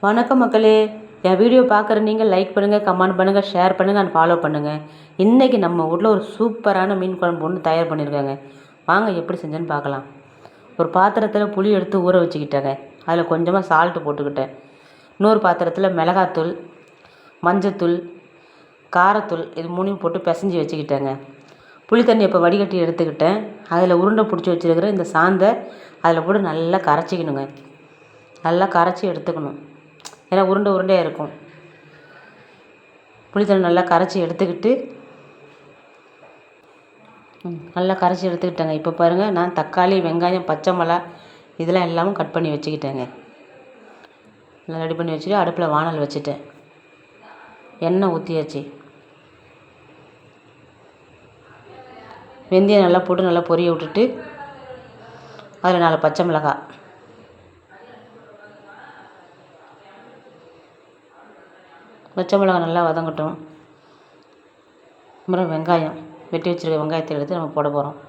வணக்கம் மக்களே. என் வீடியோ பார்க்குற நீங்கள் லைக் பண்ணுங்கள், கமெண்ட் பண்ணுங்கள், ஷேர் பண்ணுங்கள் அண்ட் ஃபாலோ பண்ணுங்கள். இன்றைக்கி நம்ம வீட்டில் ஒரு சூப்பரான மீன் குழம்பு ஒன்று தயார் பண்ணியிருக்காங்க. வாங்க எப்படி செஞ்சேன்னு பார்க்கலாம். ஒரு பாத்திரத்தில் புளி எடுத்து ஊற வச்சுக்கிட்டேங்க. அதில் கொஞ்சமாக சால்ட்டு போட்டுக்கிட்டேன். இன்னொரு பாத்திரத்தில் மிளகாத்தூள், மஞ்சத்தூள், காரத்தூள் இது மூணையும் போட்டு பிசைஞ்சி வச்சுக்கிட்டேங்க. புளி தண்ணி இப்போ வடிகட்டி எடுத்துக்கிட்டேன். அதில் உருண்டை பிடிச்சி வச்சுருக்கிற இந்த சாந்தை அதில் போட்டு நல்லா கரைச்சிக்கணுங்க. நல்லா கரைச்சி எடுத்துக்கணும். ஏன்னா உருண்டை உருண்டையாக இருக்கும். புளித்தண்ணி நல்லா கரைச்சி எடுத்துக்கிட்டு நல்லா கரைச்சி எடுத்துக்கிட்டேங்க. இப்போ பாருங்கள், நான் தக்காளி, வெங்காயம், பச்சை மிளகா இதெல்லாம் எல்லாமும் கட் பண்ணி வச்சுக்கிட்டேங்க. நல்லா ரெடி பண்ணி வச்சுட்டு அடுப்பில் வானல் வச்சுட்டேன். எண்ணெய் ஊற்றியாச்சு. வெந்தயம் நல்லா போட்டு நல்லா பொரிய விட்டுட்டு அதில் 4 பச்சை மிளகாய், பச்சை மிளகாய் நல்லா வதங்கட்டும். அப்புறம் வெங்காயம், வெட்டி வச்சுருக்க வெங்காயத்தை எடுத்து நம்ம போட போகிறோம்.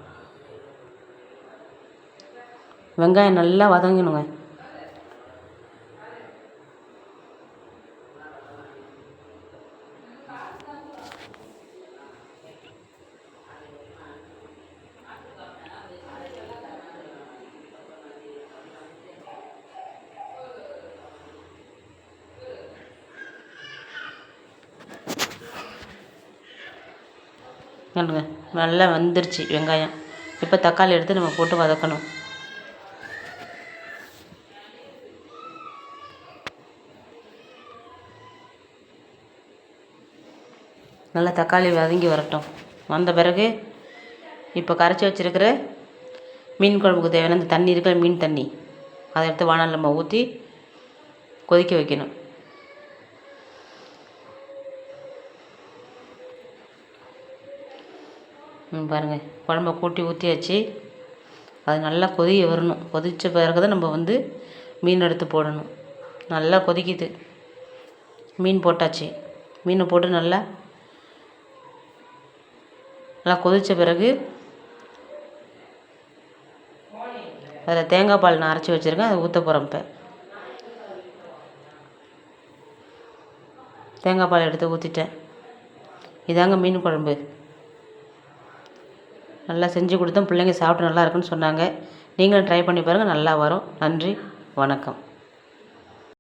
வெங்காயம் நல்லா வதங்கணுங்க. நல்லா வந்துருச்சு வெங்காயம். இப்போ தக்காளி எடுத்து நம்ம போட்டு வதக்கணும். நல்லா தக்காளி வதங்கி வரட்டும். வந்த பிறகு இப்போ கரைச்சி வச்சுருக்கிற மீன் குழம்புக்கு தேவையான அந்த தண்ணி இருக்கிற மீன் தண்ணி அதை எடுத்து வானல்ல நம்ம ஊற்றி கொதிக்க வைக்கணும். பாருங்கள், குழம்ப கூட்டி ஊற்றியாச்சு. அது நல்லா கொதிய வரணும். கொதித்த பிறகு தான் நம்ம மீன் எடுத்து போடணும். நல்லா கொதிக்குது. மீன் போட்டாச்சு. மீனை போட்டு நல்லா கொதித்த பிறகு அதில் தேங்காய் பால் நான் அரைச்சி வச்சுருக்கேன். அதை ஊற்ற போகிறேன். இப்போ தேங்காய் பால் எடுத்து ஊற்றிட்டேன். இதாங்க மீன் குழம்பு. நல்லா செஞ்சு கொடுத்தேன். பிள்ளைங்க சாப்பிட்டு நல்லா இருக்குன்னு சொன்னாங்க. நீங்களும் ட்ரை பண்ணி பாருங்கள். நல்லா வரும். நன்றி, வணக்கம்.